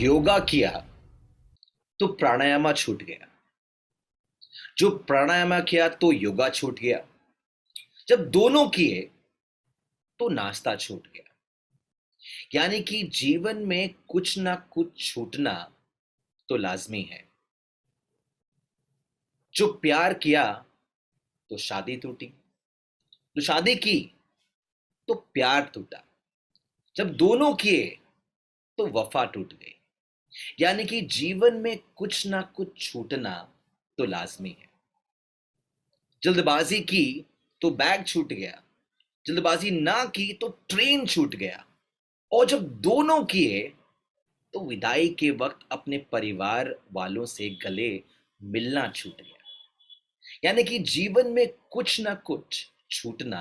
योगा किया तो प्राणायामा छूट गया, जो प्राणायामा किया तो योगा छूट गया, जब दोनों किए तो नाश्ता छूट गया। यानी कि जीवन में कुछ ना कुछ छूटना तो लाजमी है। जो प्यार किया तो शादी टूटी, जो शादी की तो प्यार टूटा, जब दोनों किए तो वफा टूट गई। यानी कि जीवन में कुछ ना कुछ छूटना तो लाजमी है। जल्दबाजी की तो बैग छूट गया, जल्दबाजी ना की तो ट्रेन छूट गया, और जब दोनों किए तो विदाई के वक्त अपने परिवार वालों से गले मिलना छूट गया। यानी कि जीवन में कुछ ना कुछ छूटना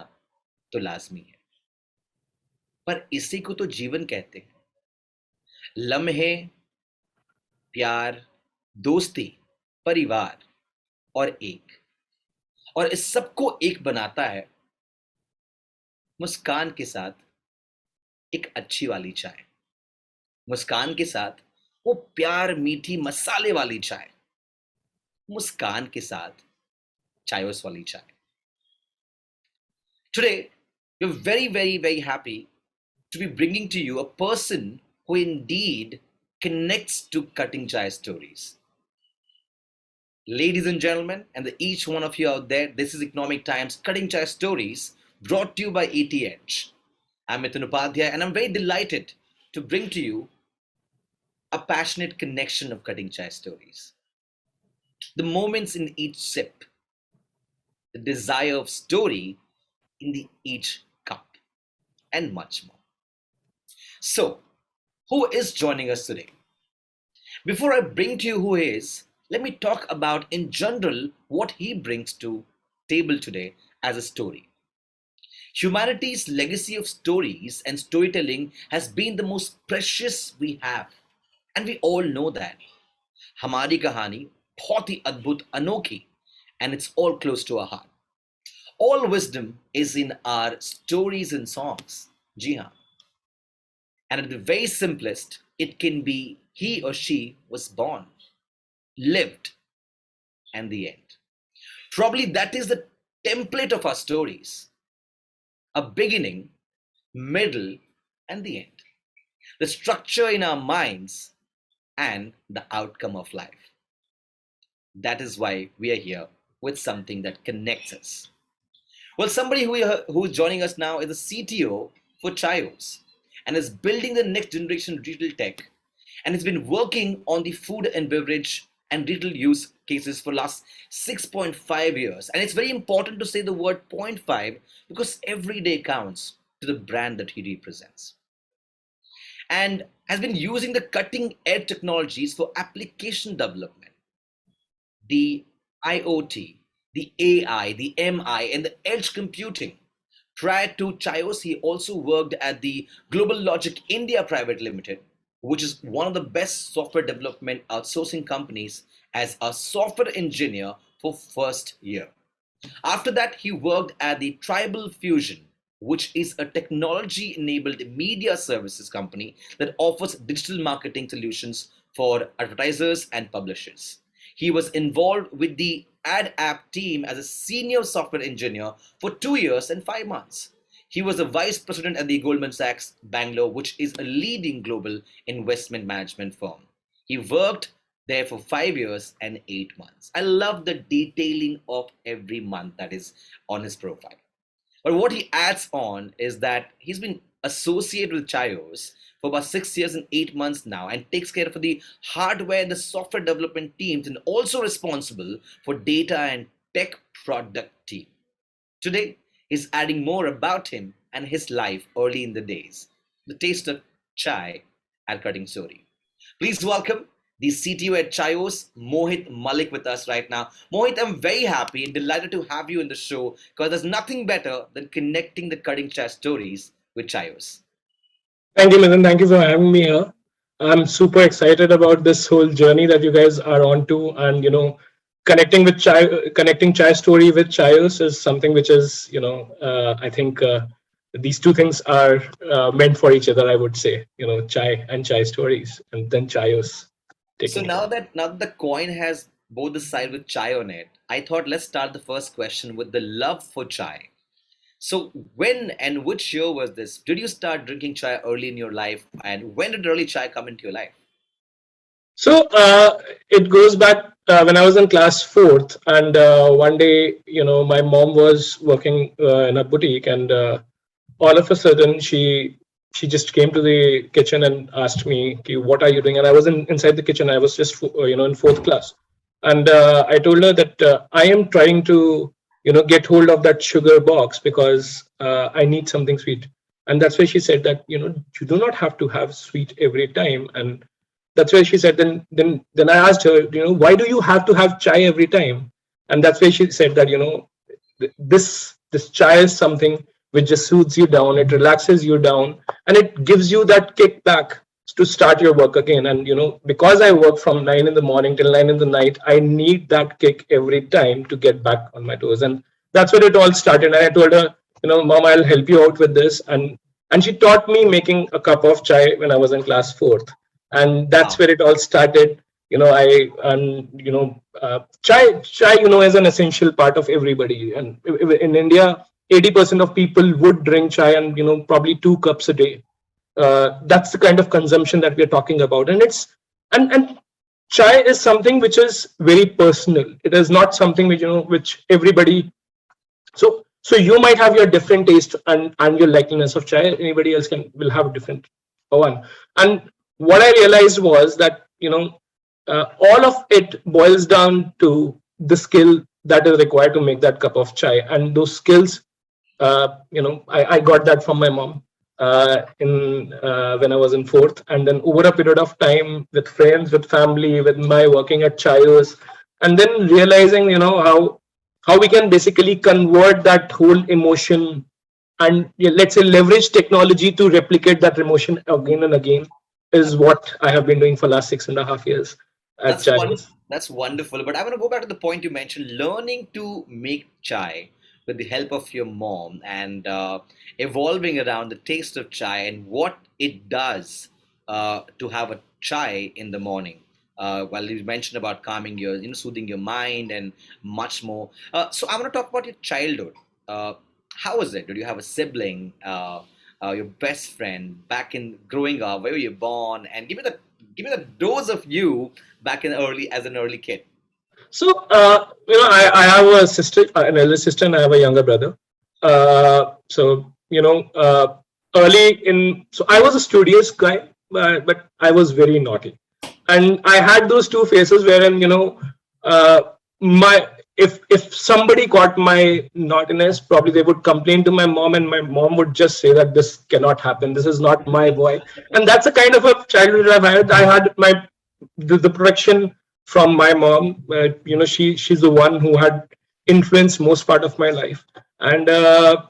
तो लाजमी है, पर इसी को तो जीवन कहते हैं। लम्हे, प्यार, दोस्ती, परिवार और इस सबको एक बनाता है मुस्कान के साथ एक अच्छी वाली चाय, मुस्कान के साथ वो प्यार मीठी मसाले वाली चाय, मुस्कान के साथ चायोस वाली चाय। Today, we're very, very, very happy to be bringing to you a person who indeed connects to cutting chai stories. Ladies and gentlemen, and each one of you out there, this is Economic Times Cutting Chai Stories brought to you by ETH. I'm Mithun Upadhyay, and I'm very delighted to bring to you a passionate connection of cutting chai stories. The moments in each sip, the desire of story in each cup, and much more. So, who is joining us today? Before I bring to you who he is, let me talk about in general what he brings to table today as a story. Humanity's legacy of stories and storytelling has been the most precious we have, and we all know that. हमारी कहानी बहुत ही अद्भुत, अनोखी, and it's all close to our heart. All wisdom is in our stories and songs. जी हाँ. And at the very simplest, it can be he or she was born, lived, and the end. Probably that is the template of our stories: a beginning, middle, and the end. The structure in our minds and the outcome of life. That is why we are here with something that connects us. Well, somebody who is joining us now is the CTO for Chios and is building the next generation retail tech, and has been working on the food and beverage and retail use cases for last 6.5 years. And it's very important to say the word 0.5 because every day counts to the brand that he represents. And has been using the cutting edge technologies for application development, the IoT, the AI, the MI, and the edge computing. Prior to Chios, he also worked at the Global Logic India Private Limited, which is one of the best software development outsourcing companies, as a software engineer for first year. After that, he worked at the Tribal Fusion, which is a technology-enabled media services company that offers digital marketing solutions for advertisers and publishers. He was involved with the ad app team as a senior software engineer for 2 years and 5 months. He was a vice president at the Goldman Sachs Bangalore, which is a leading global investment management firm. He worked there for 5 years and 8 months. I love the detailing of every month that is on his profile. But what he adds on is that he's been associated with Chios for about 6 years and 8 months now, and takes care of the hardware and the software development teams, and also responsible for data and tech product team. Today is adding more about him and his life early in the days, the taste of chai at Cutting Story. Please welcome the CTO at Chios, Mohit Malik, with us right now. Mohit, I'm very happy and delighted to have you in the show because there's nothing better than connecting the cutting chai stories with Chios. Thank you, Mithun. Thank you for having me here. I'm super excited about this whole journey that you guys are on to, and connecting chai story with Chios is something which is, I think, these two things are meant for each other, I would say. Chai and chai stories, and then chayos So taking it. now that the coin has both the side with chai on it, I thought let's start the first question with the love for chai. So when and which year was this? Did you start drinking chai early in your life, and when did early chai come into your life? So it goes back when I was in class fourth, and one day, my mom was working in a boutique, and all of a sudden she just came to the kitchen and asked me, "Okay, what are you doing?" And I was inside the kitchen. I was just in fourth class, and I told her that I am trying to get hold of that sugar box because I need something sweet. And that's why she said that you do not have to have sweet every time. And that's why she said, then I asked her, why do you have to have chai every time? And that's why she said that this chai is something which just soothes you down, it relaxes you down, and it gives you that kickback to start your work again. And because I work from 9 in the morning till 9 in the night, I need that kick every time to get back on my toes. And that's where it all started. And I told her, Mom, I'll help you out with this. And she taught me making a cup of chai when I was in class fourth, and that's Wow, where it all started. I and chai is an essential part of everybody. And in India, 80% of people would drink chai, and probably 2 cups a day. That's the kind of consumption that we're talking about. And and chai is something which is very personal. It is not something which everybody. So you might have your different taste and your likeness of chai. Anybody else will have a different one. And what I realized was that all of it boils down to the skill that is required to make that cup of chai. And those skills, I got that from my mom in when I was in fourth. And then over a period of time, with friends, with family, with my working at chayos, and then realizing how we can basically convert that whole emotion, and let's say leverage technology to replicate that emotion again and again, is what I have been doing for last 6.5 years at that's one. chayos. That's wonderful. But I want to go back to the point you mentioned: learning to make chai with the help of your mom and evolving around the taste of chai and what it does to have a chai in the morning. Well, you mentioned about calming your, soothing your mind and much more. So I want to talk about your childhood. Uh, how was it? Did you have a sibling, your best friend back in growing up? Where were you born? And give me the dose of you back in early as an early kid. So, I have a sister, an elder sister, and I have a younger brother. So, so I was a studious guy, but I was very naughty. And I had those two phases wherein, uh, my if somebody caught my naughtiness, probably they would complain to my mom, and my mom would just say that this cannot happen. This is not my boy. And that's a kind of a childhood I've had. I had the protection from my mom. She's the one who had influenced most part of my life. And uh,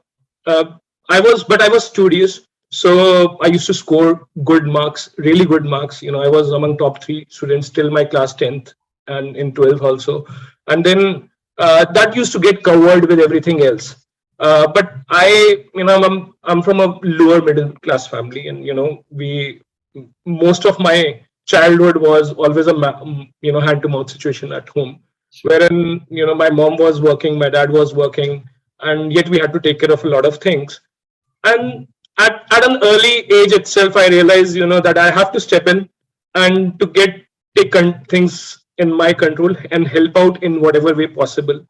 I was studious, so I used to score good marks, really good marks. I was among top three students till my class 10th, and in 12th also. And then that used to get covered with everything else. But I'm from a lower middle class family, and we most of my childhood was always a hand to mouth situation at home, Sure. wherein my mom was working, my dad was working, and yet we had to take care of a lot of things. And at an early age itself, I realized that I have to step in and to take things in my control and help out in whatever way possible.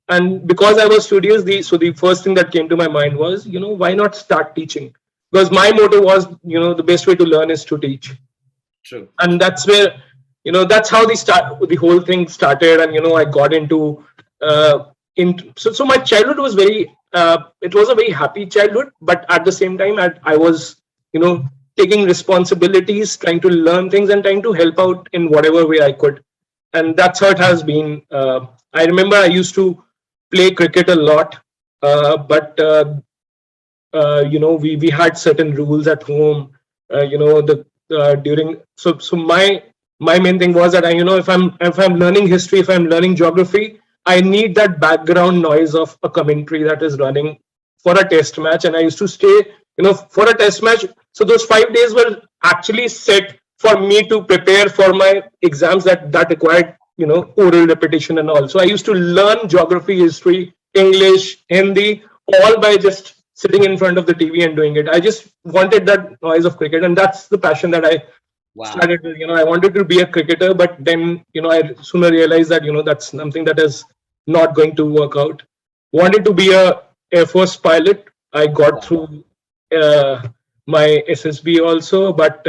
And because I was studious, the first thing that came to my mind was, why not start teaching? Because my motto was, the best way to learn is to teach. True. And that's where, that's how the whole thing started. And I got so my childhood was it was a very happy childhood, but at the same time, I was you know taking responsibilities, trying to learn things, and trying to help out in whatever way I could. And that's how it has been. I remember I used to play cricket a lot, but we had certain rules at home. The during so my main thing was that if I'm learning history, if I'm learning geography, I need that background noise of a commentary that is running for a test match, and I used to stay, for a test match. So those 5 days were actually set for me to prepare for my exams that required, oral repetition and all. So I used to learn geography, history, English, Hindi, all by just sitting in front of the TV and doing it. I just wanted that noise of cricket, and that's the passion that I Wow. started with. I wanted to be a cricketer, but then, I sooner realized that, that's something that is not going to work out. Wanted to be a Air Force pilot. I got Wow. through my SSB also, but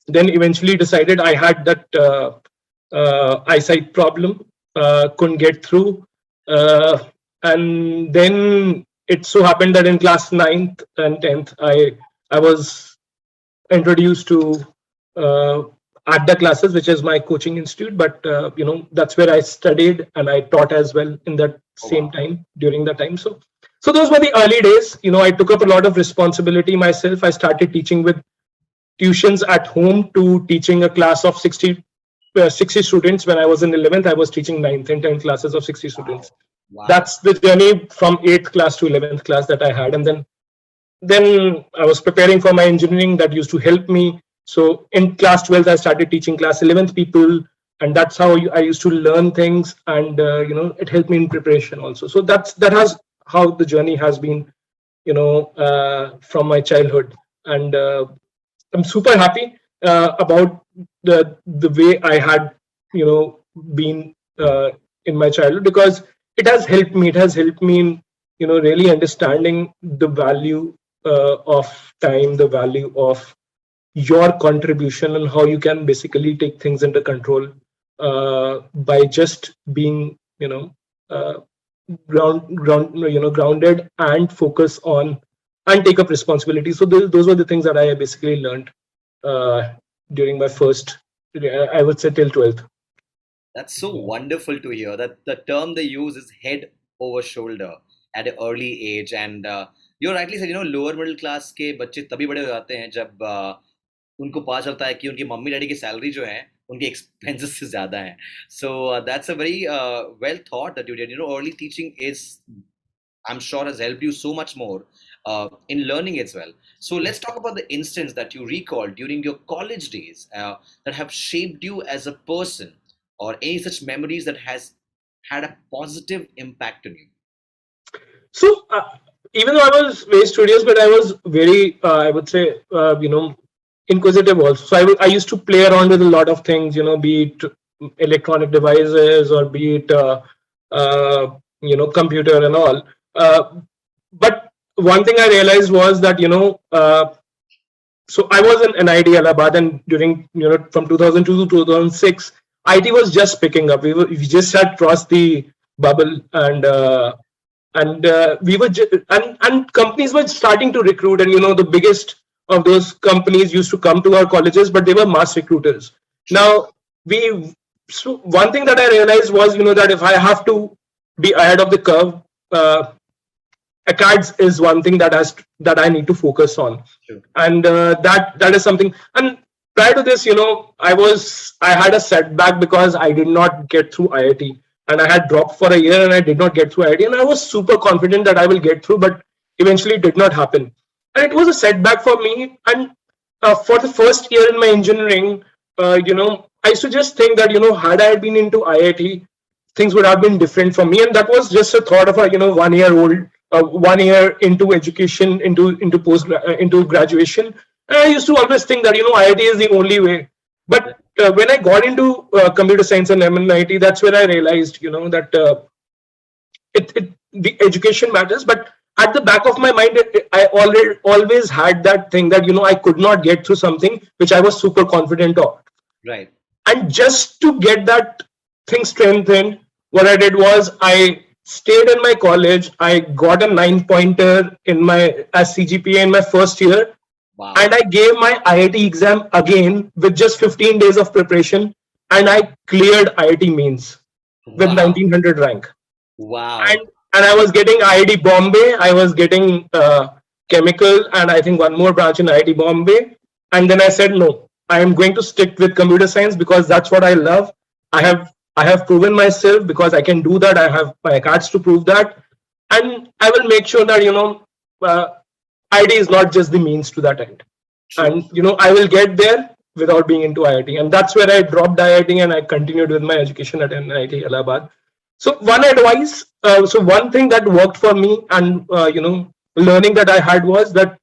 then eventually decided I had that eyesight problem, couldn't get through. Uh, and then it so happened that in class 9th and 10th, I was introduced to uh, Adda classes, which is my coaching institute. But that's where I studied and I taught as well in that Oh, same wow. time during that time. So those were the early days. I took up a lot of responsibility myself. I started teaching with tuitions at home to teaching a class of 60 students. When I was in 11th, I was teaching 9th and 10th classes of 60 students. Wow. Wow. That's the journey from 8th class to 11th class that I had. And then I was preparing for my engineering that used to help me. So in class 12th, I started teaching class 11th people, and that's how I used to learn things, and it helped me in preparation also. So that has how the journey has been, from my childhood, and I'm super happy about the way I had, been in my childhood, because it has helped me. It has helped me in, really understanding the value of time, the value of your contribution, and how you can basically take things under control by just being, uh, grounded and focus on and take up responsibility. So those were the things that I basically learned uh, during my first, I would say, till 12th. That's so wonderful to hear that the term they use is head over shoulder at an early age. And you rightly said, lower middle class के बच्चे तभी बड़े हो जाते हैं जब उनको पता चलता है कि उनकी मम्मी डैडी की सैलरी जो है उनके एक्सपेंसेस से ज़्यादा है. So that's a very well thought that you did. Early teaching is, I'm sure, has helped you so much more in learning as well. So let's talk about the instance that you recall during your college days that have shaped you as a person, or any such memories that has had a positive impact on you. So even though I was very studious, but I was very, I would say, inquisitive also. So I used to play around with a lot of things, be it electronic devices or be it, computer and all. But one thing I realized was that, so I was in NID Allahabad, and during, from 2002 to 2006, IT was just picking up. We just had crossed the bubble, and we were and companies were starting to recruit, and the biggest of those companies used to come to our colleges, but they were mass recruiters. True. Now we so one thing that I realized was, that if I have to be ahead of the curve, acads is one thing that I need to focus on, True. and that is something. And prior to this, I had a setback because I did not get through IIT, and I had dropped for a year, and I did not get through IIT, and I was super confident that I will get through, but eventually it did not happen, and it was a setback for me. And for the first year in my engineering, I used to just think that, had I been into IIT, things would have been different for me, and that was just a thought of a, 1 year old, 1 year into education, into into graduation. And I used to always think that, IIT is the only way. But when I got into computer science and MNIT, that's where I realized, that the education matters. But at the back of my mind, I already always had that thing that, I could not get through something which I was super confident of. Right. And just to get that thing strengthened, what I did was I stayed in my college. I got a 9 pointer in my as CGPA in my first year, Wow. and I gave my IIT exam again with just 15 days of preparation, and I cleared IIT mains with Wow. 1900 rank. And Wow. and I was getting IIT Bombay. I was getting chemical, and I think one more branch in IIT Bombay. And then I said, no, I am going to stick with computer science because that's what I love. I have proven myself because I can do that. I have my cards to prove that. and I will make sure that uh, IIT is not just the means to that end. True. And I will get there without being into IIT, and that's where I dropped IIT and I continued with my education at NIT Allahabad. So one advice, so one thing that worked for me, and learning that I had was that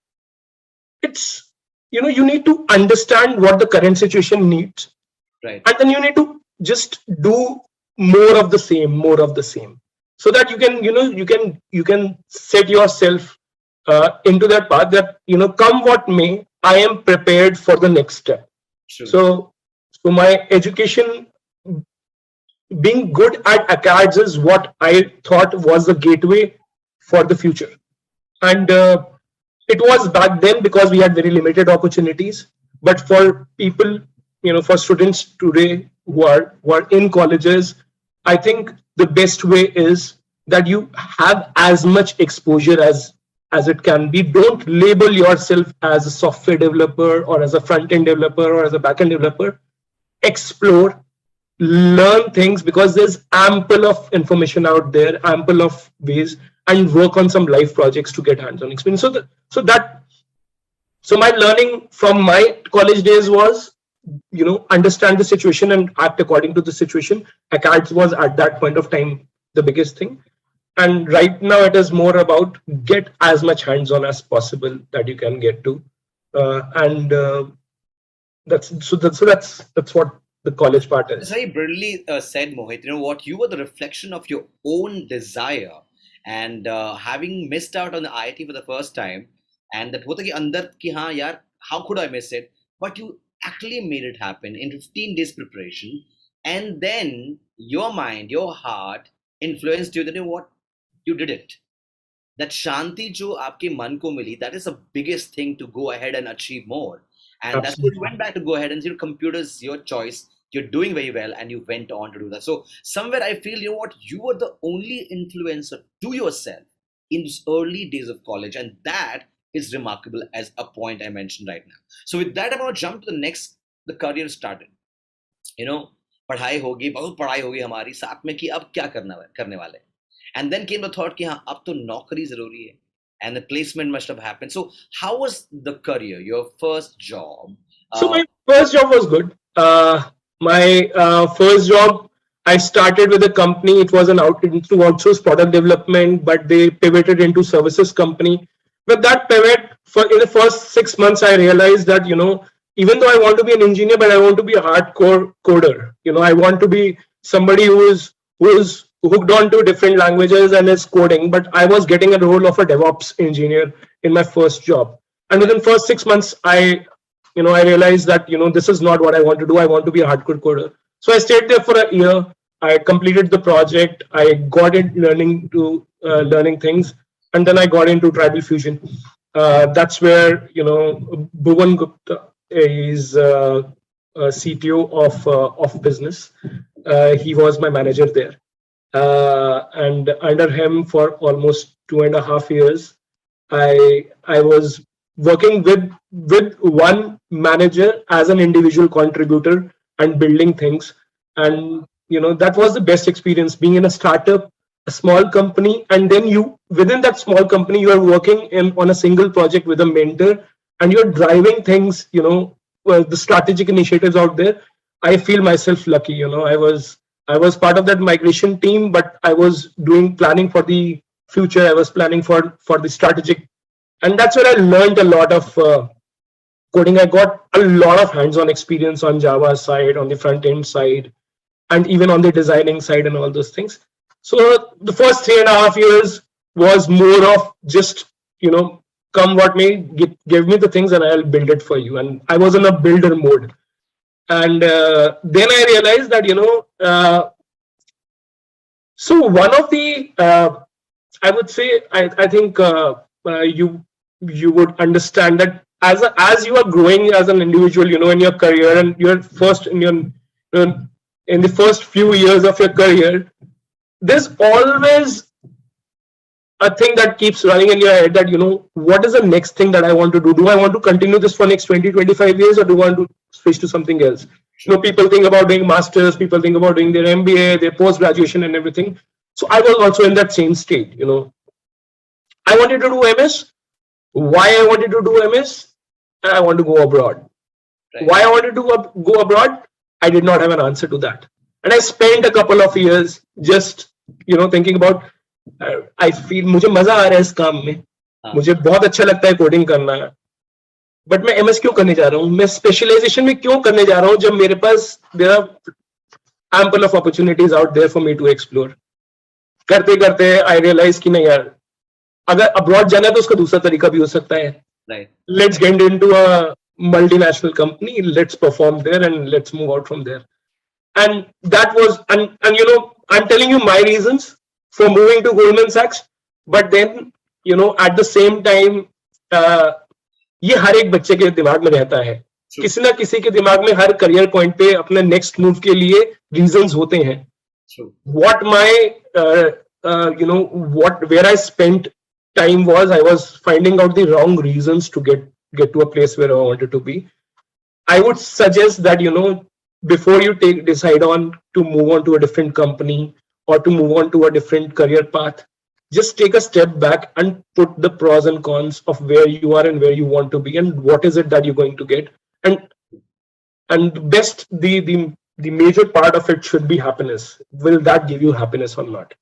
it's you need to understand what the current situation needs, Right. and then you need to just do more of the same, so that you can set yourself into that path, that come what may, I am prepared for the next step. True. So my education, being good at academics, is what I thought was the gateway for the future. And it was back then because we had very limited opportunities. But for people, for students today who are in colleges, I think the best way is that you have as much exposure as it can be. Don't label yourself as a software developer or as a front end developer or as a back end developer. Explore, learn things, because there's ample of information out there, ample of ways, and work on some live projects to get hands-on experience. So my learning from my college days was, understand the situation and act according to the situation. Academics was at that point of time the biggest thing, and right now it is more about get as much hands-on as possible that you can get to, and that's what the college part It's is. very brilliantly said, Mohit. You know what? You were the reflection of your own desire, and having missed out on the IIT for the first time, and that होता कि अंदर कि हाँ यार, how could I miss it? But you actually made it happen in 15 days preparation, and then your mind, your heart influenced you. Then you know what? You did it. That shanti jo aapke man ko mili, that is the biggest thing to go ahead and achieve more. And that's what you Absolutely. went back to go ahead and your computers, your choice. You're doing very well, and you went on to do that. So somewhere I feel, you know what, you were the only influencer to yourself in these early days of college, and that is remarkable as a point I mentioned right now. So with that, I'm going to jump to the next. The career started. You know, पढ़ाई होगी, बहुत पढ़ाई होगी हमारी साथ में कि अब क्या करने वाले. And then came the thought कि हाँ अब तो नौकरी जरूरी है, and the placement must have happened. So how was the career, your first job? So Uh, my first job was good. My first job, I started with a company. It was an into outsourced product development, but they pivoted into services company. With that pivot, for in the first 6 months, I realized that even though I want to be an engineer, but I want to be a hardcore coder. I want to be somebody who is hooked on to different languages and is coding. But I was getting a role of a DevOps engineer in my first job, and within first 6 months, I realized that this is not what I want to do. I want to be a hardcore coder. So I stayed there for a year. I completed the project. I got in learning things, and then I got into Tribal Fusion. That's where Bhuvan Gupta is CTO of business. He was my manager there, and under him for almost 2.5 years, I was working with one manager as an individual contributor and building things. And that was the best experience, being in a startup, a small company, and then you within that small company you are working in on a single project with a mentor, and you're driving things, the strategic initiatives out there. I feel myself lucky. I was part of that migration team, but I was doing planning for the future. I was planning for the strategic, and that's where I learned a lot of coding. I got a lot of hands-on experience on Java side, on the front end side, and even on the designing side and all those things. So the first 3.5 years was more of just come what may, give me the things and I'll build it for you. And I was in a builder mode. And then I realized that so one of the I would say, I think you would understand that as you are growing as an individual, in your career, and you're first in the first few years of your career, there's always a thing that keeps running in your head, that what is the next thing that I want to do. Do I want to continue this for next 20-25 years, or do I want to switch to something else? People think about doing masters, people think about doing their MBA, their post graduation and everything. So I was also in that same state. I wanted to do MS. Why I wanted to do MS? I want to go abroad. Right. Why I wanted to go abroad? I did not have an answer to that. And I spent a couple of years just, thinking about, I feel मुझे मजा आ रहा है इस काम में, हाँ. मुझे बहुत अच्छा लगता है कोडिंग करना, बट मैं एमएस क्यों करने जा रहा हूँ, मैं स्पेशलाइजेशन में क्यों करने जा रहा हूँ जब मेरे पास there are ample of opportunities out there for me to explore. करते करते आई रियलाइज कि नहीं यार, अगर अब्रॉड जाना है तो उसका दूसरा तरीका भी हो सकता है. Right. Let's get into a multinational company, let's perform there and let's move out from there. And that was, and I'm telling you my reasons for moving to Goldman Sachs, but then at the same time, ये हर एक बच्चे के दिमाग में रहता है. True. किसी ना किसी के दिमाग में हर करियर पॉइंट पे अपने नेक्स्ट मूव के लिए रीजंस होते हैं. True. What my where I spent time I was finding out the wrong reasons to get to a place where I wanted to be. I would suggest that before you decide on to move on to a different company or to move on to a different career path, just take a step back and put the pros and cons of where you are and where you want to be and what is it that you're going to get. And best, the major part of it should be happiness. Will that give you happiness or not?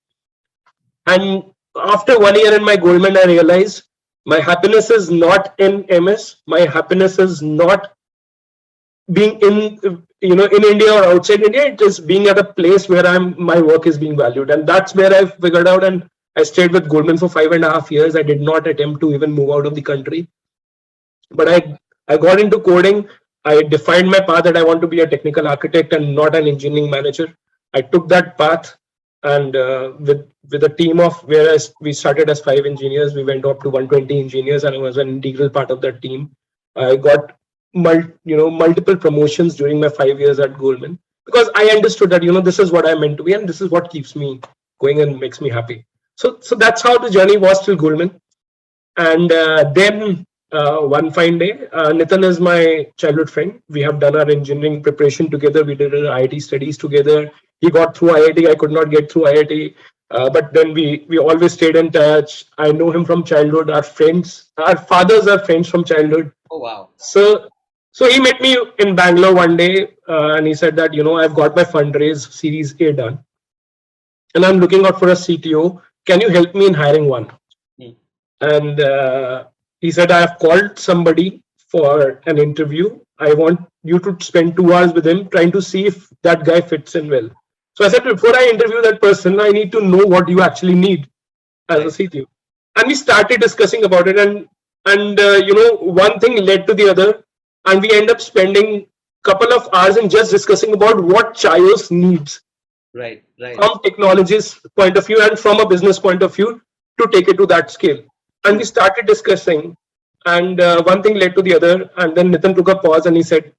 And after 1 year in my Goldman, I realized my happiness is not in MS. My happiness is not being in India or outside India. It is being at a place where my work is being valued. And that's where I figured out, and I stayed with Goldman for 5.5 years. I did not attempt to even move out of the country. But I got into coding. I defined my path that I want to be a technical architect and not an engineering manager. I took that path, and with a team of whereas we started as 5 engineers, we went up to 120 engineers, and I was an integral part of that team. I got multiple promotions during my 5 years at Goldman because I understood that this is what I meant to be, and this is what keeps me going and makes me happy. So that's how the journey was till Goldman. And then one fine day, Nitin is my childhood friend. We have done our engineering preparation together. We did our IIT studies together. He got through IIT. I could not get through IIT. But then we always stayed in touch. I know him from childhood. Our friends, our fathers are friends from childhood. Oh, wow. So he met me in Bangalore one day, and he said that, I've got my fundraise Series A done, and I'm looking out for a CTO. Can you help me in hiring one? And he said, I have called somebody for an interview. I want you to spend 2 hours with him trying to see if that guy fits in well. So I said, before I interview that person, I need to know what you actually need as a CTO. And we started discussing about it, and one thing led to the other, and we end up spending a couple of hours in just discussing about what Chayos needs. Right. From technology's point of view and from a business point of view to take it to that scale. And we started discussing, and one thing led to the other. And then Nitin took a pause and he said,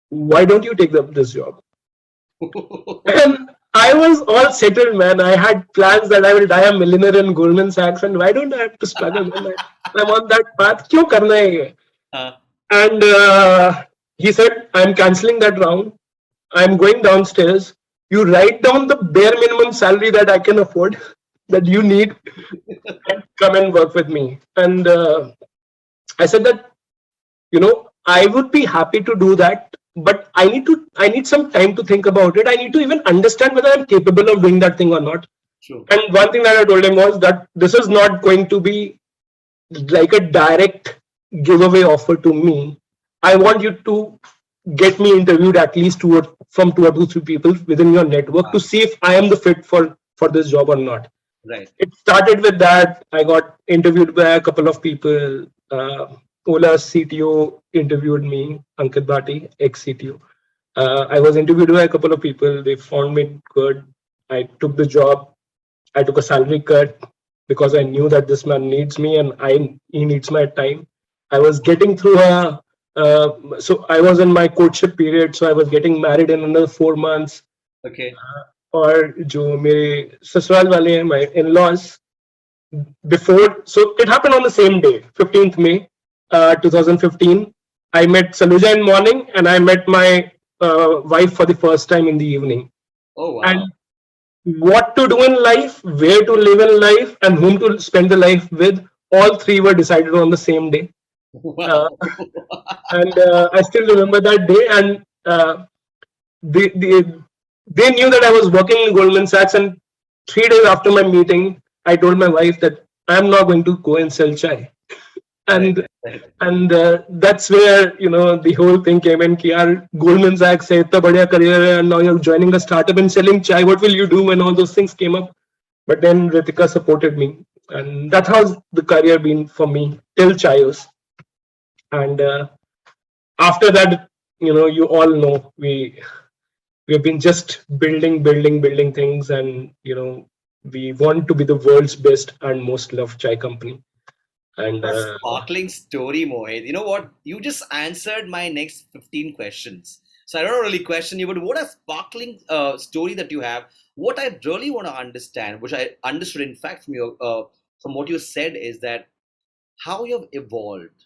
why don't you take this job? And I was all settled, man. I had plans that I will die a millionaire in Goldman Sachs, and why don't I have to struggle? I'm on that path. Kyun karna hai ye? And he said, I'm cancelling that round. I'm going downstairs. You write down the bare minimum salary that I can afford, that you need, and come and work with me. And I said that, I would be happy to do that, but I need some time to think about it. I need to even understand whether I'm capable of doing that thing or not. True. And one thing that I told him was that this is not going to be like a direct giveaway offer to me. I want you to get me interviewed at least from 2 or 3 people within your network to see if I am the fit for this job or not. Right. It started with that. I got interviewed by a couple of people. Ola's CTO interviewed me, Ankit Bhati, ex-CTO. I was interviewed by a couple of people. They found me good. I took the job. I took a salary cut because I knew that this man needs me and he needs my time. I was getting through so I was in my courtship period, so I was getting married in another 4 months. Okay. और जो मेरे ससुराल वाले हैं, my in-laws, before, so it happened on the same day, 15th May 2015. I met Saluja in morning, and I met my wife for the first time in the evening. Oh, wow. And what to do in life, where to live in life, and whom to spend the life with. All three were decided on the same day. Uh, Wow. and I still remember that day. And they, they, they knew that I was working in Goldman Sachs. And 3 days after my meeting, I told my wife that I'm not going to go and sell chai. Correct. And Correct. that's where the whole thing came in. Ki yaar, Goldman Sachs hai, itna badhiya career hai, and now you're joining a startup and selling chai. What will you do when all those things came up? But then Ritika supported me, and that's how the career been for me till Chayos. And after that, you all know we've been just building things, and we want to be the world's best and most loved chai company. And What a sparkling story, Mohit. You know what? You just answered my next 15 questions. So I don't really question you, but what a sparkling story that you have. What I really want to understand, which I understood in fact from from what you said, is that how you've evolved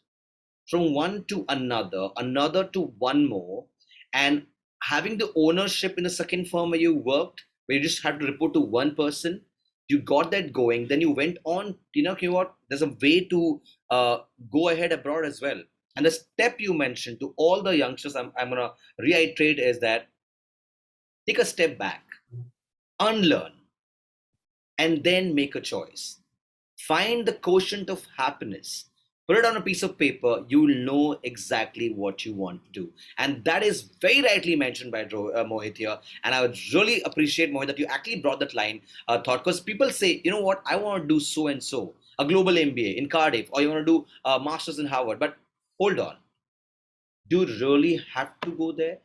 from one to another, another to one more, and having the ownership in the second firm where you worked, where you just had to report to one person, you got that going. Then you went on, you know what? There's a way to go ahead abroad as well. And the step you mentioned to all the youngsters, I'm going to reiterate is that take a step back, unlearn, and then make a choice. Find the quotient of happiness, put it on a piece of paper. You will know exactly what you want to do, and that is very rightly mentioned by Mohit here. And I would really appreciate, Mohit, that you actually brought that line thought, because people say, you know what, I want to do so and so, a global MBA in Cardiff, or you want to do a masters in Harvard. But hold on, do you really have to go there,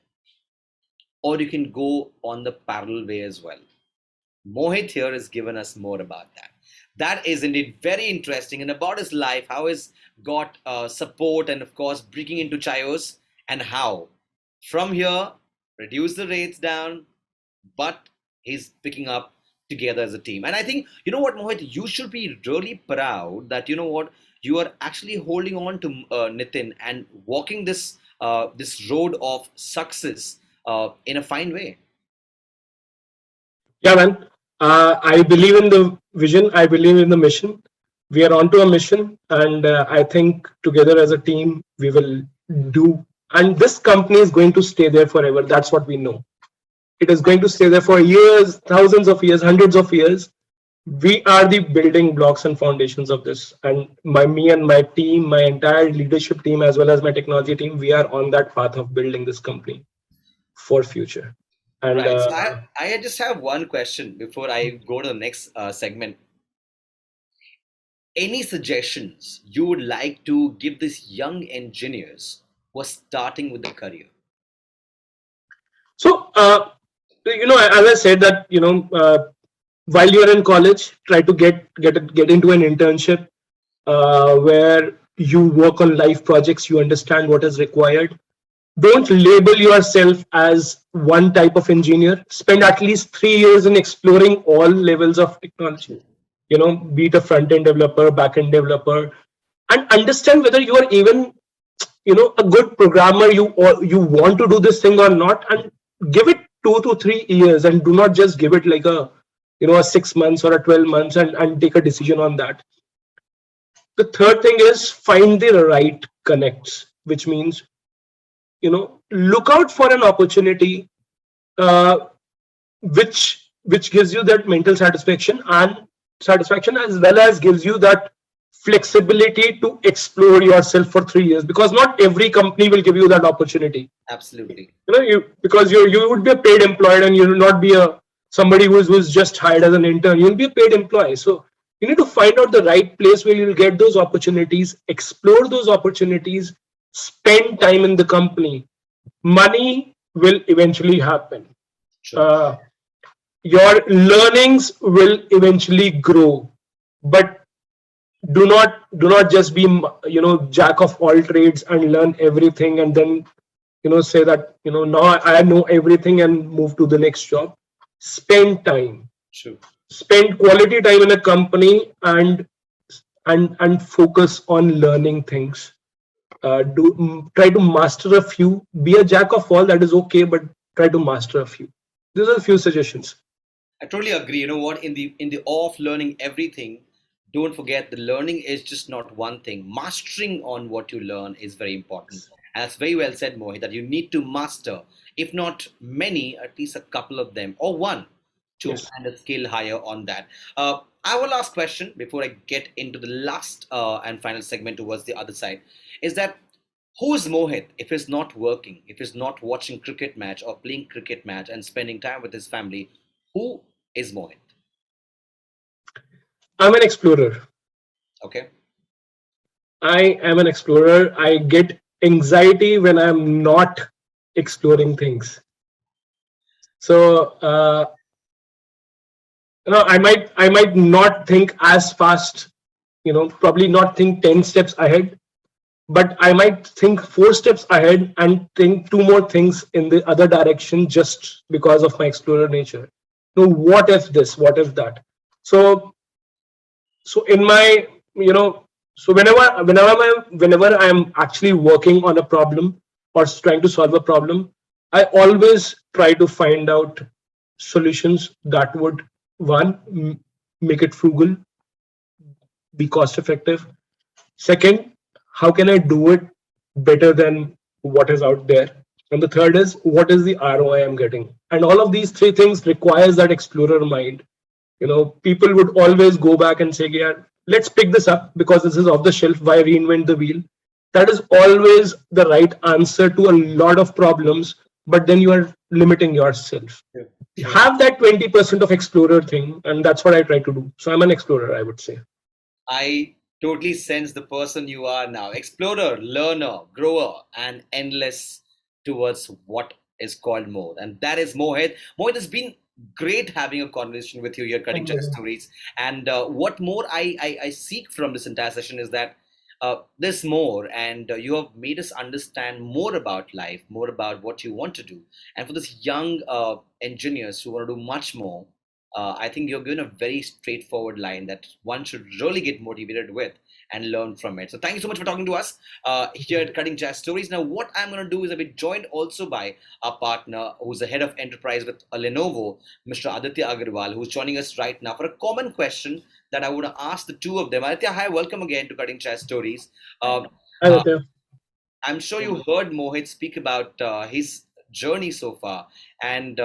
or you can go on the parallel way as well? Mohit here has given us more about that. That is indeed very interesting, and about his life, how he's got support, and of course breaking into Chios, and how from here reduce the rates down, but he's picking up together as a team. And I think, you know what, Mohit, you should be really proud that, you know what, you are actually holding on to Nitin and walking this road of success in a fine way. yeah, man. I believe in the vision. I believe in the mission. We are onto a mission, and I think together as a team, we will do. And this company is going to stay there forever. That's what we know. It is going to stay there for years, thousands of years, hundreds of years. We are the building blocks and foundations of this. And me and my team, my entire leadership team, as well as my technology team, we are on that path of building this company for future. And Right. So I just have one question before I go to the next segment. Any suggestions you would like to give these young engineers who are starting with their career? so, as I said that, while you're in college, try to get into an internship where you work on live projects, you understand what is required. Don't label yourself as one type of engineer. Spend at least 3 years in exploring all levels of technology. Be it a front end developer, back end developer, and understand whether you are even a good programmer, you want to do this thing or not, and give it 2 to 3 years, and do not just give it like a 6 months or a 12 months, and take a decision on that. The third thing is find the right connects, which means look out for an opportunity uh, which gives you that mental satisfaction, as well as gives you that flexibility to explore yourself for 3 years, because not every company will give you that opportunity. Absolutely. Because you would be a paid employee, and you will not be a somebody who's just hired as an intern. You'll be a paid employee. So you need to find out the right place where you'll get those opportunities, explore those opportunities, spend time in the company. Money will eventually happen. True. uh, your learnings will eventually grow, but do not just be jack of all trades and learn everything, and then say that now I know everything and move to the next job. Spend time, True. spend quality time in a company, and focus on learning things. Try to master a few. Be a jack of all, that is okay, but try to master a few. These are a few suggestions. I totally agree. You know what? In the awe of learning everything, don't forget the learning is just not one thing. Mastering on what you learn is very important. And that's very well said, Mohit, that you need to master, if not many, at least a couple of them, or one, to Yes. kind of scale higher on that. I will ask question before I get into the last and final segment towards the other side. Is that who is Mohit if he's not working, if he's not watching cricket match or playing cricket match and spending time with his family? Who is Mohit? I'm an explorer. Okay. I am an explorer. I get anxiety when I'm not exploring things. So I might not think as fast. Probably not think 10 steps ahead, but I might think 4 steps ahead and think two more things in the other direction just because of my explorer nature. What if this? What if that? So so in my you know so whenever I'm actually working on a problem or trying to solve a problem, I always try to find out solutions that would, one, make it frugal, be cost effective. Second, how can I do it better than what is out there? And the third is, what is the ROI I'm getting? And all of these three things requires that explorer mind. People would always go back and say, yeah, let's pick this up because this is off the shelf. Why reinvent the wheel? That is always the right answer to a lot of problems, but then you are limiting yourself. Sure, You sure. have that 20% of explorer thing, and that's what I try to do. So I'm an explorer, I would say. I totally sense the person you are now. Explorer, learner, grower, and endless towards what is called more. And that is Mohit. Mohit, has been great having a conversation with you here, Cutting Thank Chai you. Stories. And what more I seek from this entire session is that there's more, and you have made us understand more about life, more about what you want to do. And for this young engineers who want to do much more, I think you're given a very straightforward line that one should really get motivated with and learn from it. So thank you so much for talking to us here at Cutting Jazz Stories. Now, what I'm going to do is I'll be joined also by our partner, who's the head of enterprise with Lenovo, Mr. Aditya Agarwal, who's joining us right now for a common question that I want to ask the two of them. Aditya, hi, welcome again to Cutting Jazz Stories. Um, Hi, uh, Nitya. I'm sure you heard Mohit speak about his journey so far, and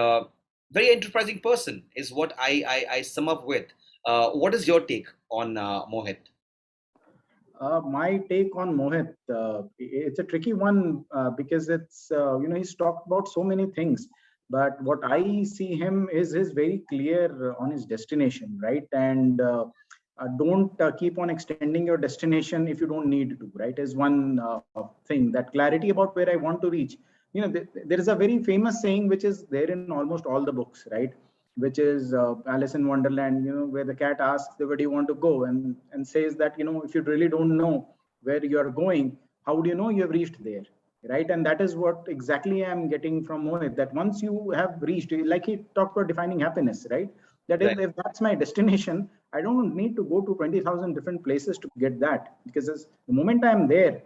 very enterprising person is what I sum up with. What is your take on Mohit? My take on Mohit, it's a tricky one because it's he's talked about so many things, but what I see him is very clear on his destination, right? And don't keep on extending your destination if you don't need to, right? Is one thing, that clarity about where I want to reach. There is a very famous saying which is there in almost all the books, right? Which is Alice in Wonderland, where the cat asks, "Where do you want to go?" and says that, if you really don't know where you are going, how do you know you have reached there, right? And that is what exactly I'm getting from Mohit. That once you have reached, like he talked about defining happiness, right? That if, Right. if that's my destination, I don't need to go to 20,000 different places to get that, because the moment I am there,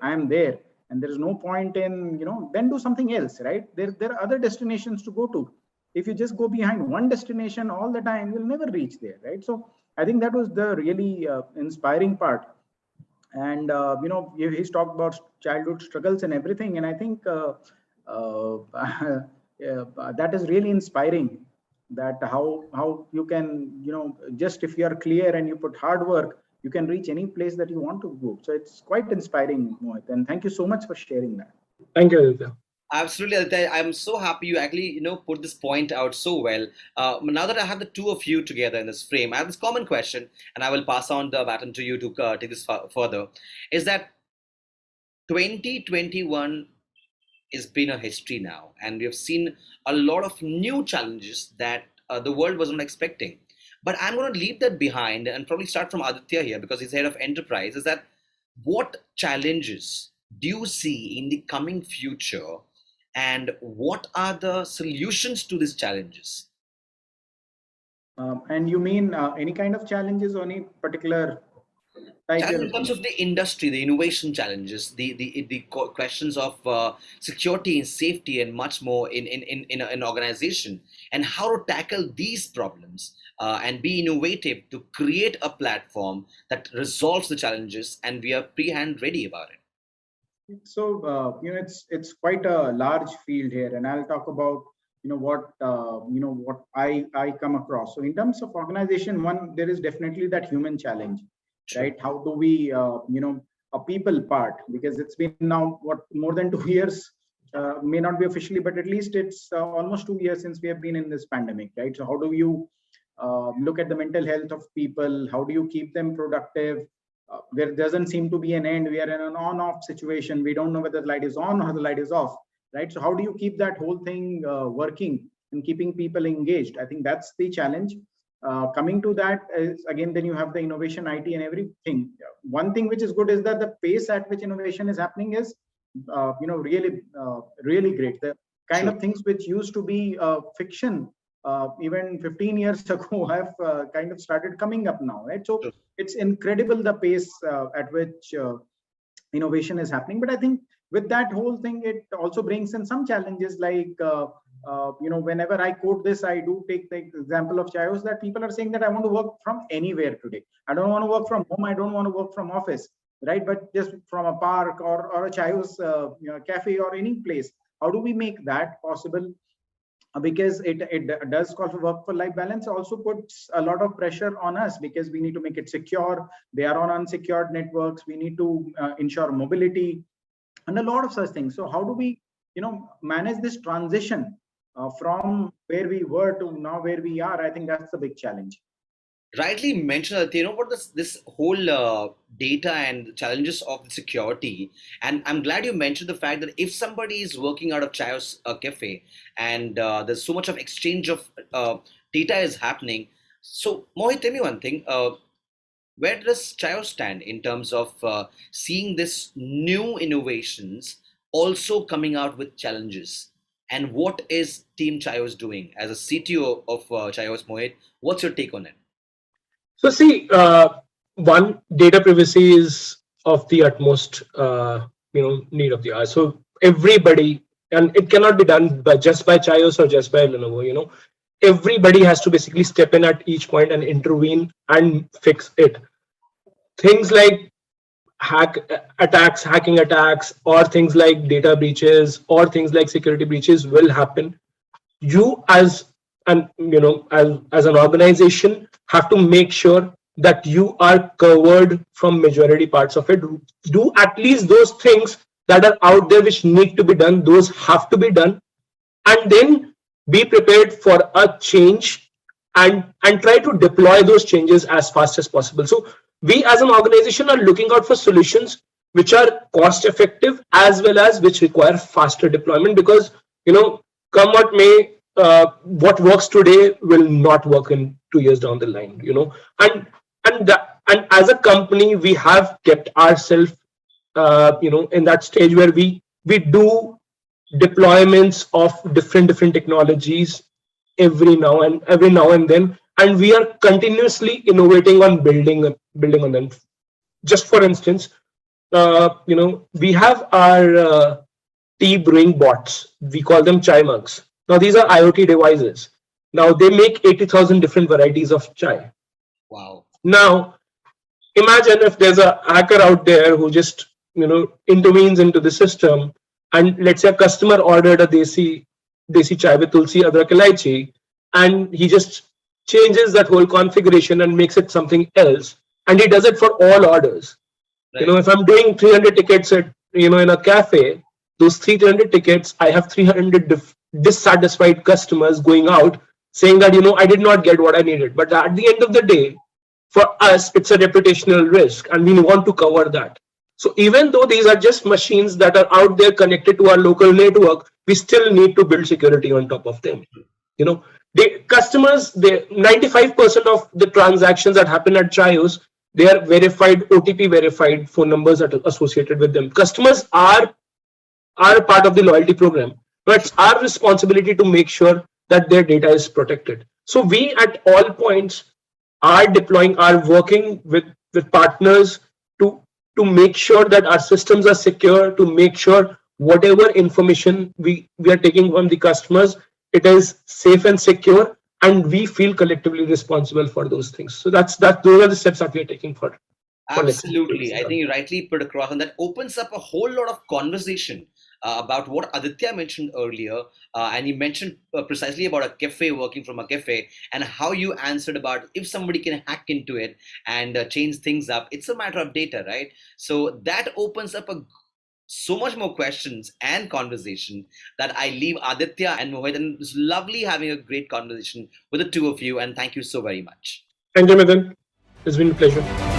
and there is no point in, then do something else, right? There are other destinations to go to. If you just go behind one destination all the time, you'll never reach there, right? So I think that was the really inspiring part. And he's talked about childhood struggles and everything, and I think that is really inspiring, that how you can, just if you are clear and you put hard work, you can reach any place that you want to go. So it's quite inspiring, Mohit, and thank you so much for sharing that. Thank you, Aditya. Absolutely, Aditya. I'm so happy you actually, put this point out so well. Now that I have the two of you together in this frame, I have this common question, and I will pass on the baton to you to take this further. Is that 2021 has been a history now, and we have seen a lot of new challenges that the world was not expecting. But I'm going to leave that behind and probably start from Aditya here because he's head of enterprise. Is that what challenges do you see in the coming future, and what are the solutions to these challenges? And you mean any kind of challenges or any particular? type Chad, you're in looking terms at. of the industry, the innovation challenges, the questions of security and safety, and much more in an organization, and how to tackle these problems and be innovative to create a platform that resolves the challenges, and we are pre-hand ready about it. So it's quite a large field here, and I'll talk about what I come across. So in terms of organization, one, there is definitely that human challenge, True. right? How do we a people part, because it's been now what, more than 2 years, may not be officially, but at least it's almost 2 years since we have been in this pandemic, right? So how do you look at the mental health of people? How do you keep them productive? There doesn't seem to be an end. We are in an on-off situation. We don't know whether the light is on or the light is off, right? So how do you keep that whole thing working and keeping people engaged? I think that's the challenge. Coming to that is, again, then you have the innovation, IT, and everything. One thing which is good is that the pace at which innovation is happening is, really great. The kind True. of things which used to be fiction even 15 years ago have kind of started coming up now, right? So True. it's incredible the pace at which innovation is happening. But I think with that whole thing, it also brings in some challenges, like whenever I quote this, I do take the example of Chayos, that people are saying that I want to work from anywhere today. I don't want to work from home. I don't want to work from office, right? But just from a park or a Chayos cafe or any place. How do we make that possible? Because it does call for work for life balance, also puts a lot of pressure on us, because we need to make it secure. They are on unsecured networks. We need to ensure mobility and a lot of such things. So how do we manage this transition from where we were to now where we are? I think that's the big challenge. Rightly mentioned that, what this whole data and challenges of the security. And I'm glad you mentioned the fact that if somebody is working out of Chaos cafe, and there's so much of exchange of data is happening. So Mohit, tell me one thing, where does Chaos stand in terms of seeing this new innovations also coming out with challenges, and what is team Chaos doing as a CTO of Chaos? Mohit, what's your take on it? So see, one, data privacy is of the utmost, need of the hour. So everybody, and it cannot be done by just by Chios or just by Lenovo. Everybody has to basically step in at each point and intervene and fix it. Things like hacking attacks, or things like data breaches, or things like security breaches will happen. You as an organization have to make sure that you are covered from majority parts of it. Do at least those things that are out there which need to be done, those have to be done, and then be prepared for a change, and try to deploy those changes as fast as possible. So we as an organization are looking out for solutions which are cost effective as well as which require faster deployment, because come what may, what works today will not work in 2 years down the line. And as a company, we have kept ourselves in that stage where we do deployments of different technologies every now and then, and we are continuously innovating on building on them. Just for instance, we have our tea brewing bots. We call them chai mugs. Now these are IoT devices. Now they make 80,000 different varieties of chai. Wow. Now imagine if there's a hacker out there who just intervenes into the system, and let's say a customer ordered a desi chai with tulsi, adrak, elaichi, and he just changes that whole configuration and makes it something else, and he does it for all orders. Right. If I'm doing 300 tickets at in a cafe, those 300 tickets, I have 300 dissatisfied customers going out saying that I did not get what I needed. But at the end of the day, for us, it's a reputational risk, and we want to cover that. So even though these are just machines that are out there connected to our local network, we still need to build security on top of them. The customers, 95% of the transactions that happen at Chios, they are verified, OTP verified phone numbers that are associated with them. Customers are a part of the loyalty program, but it's our responsibility to make sure that their data is protected. So we at all points are working with partners to make sure that our systems are secure, to make sure whatever information we are taking from the customers, it is safe and secure, and we feel collectively responsible for those things. So those are the steps that we are taking for next Absolutely. phase. I think you rightly put across, and that opens up a whole lot of conversation about what Aditya mentioned earlier. And you mentioned precisely about a cafe, working from a cafe, and how you answered about if somebody can hack into it and change things up. It's a matter of data, right? So that opens up so much more questions and conversation that I leave Aditya and Mohit. And it's lovely having a great conversation with the two of you. And thank you so very much. Thank you, Mithun. It's been a pleasure.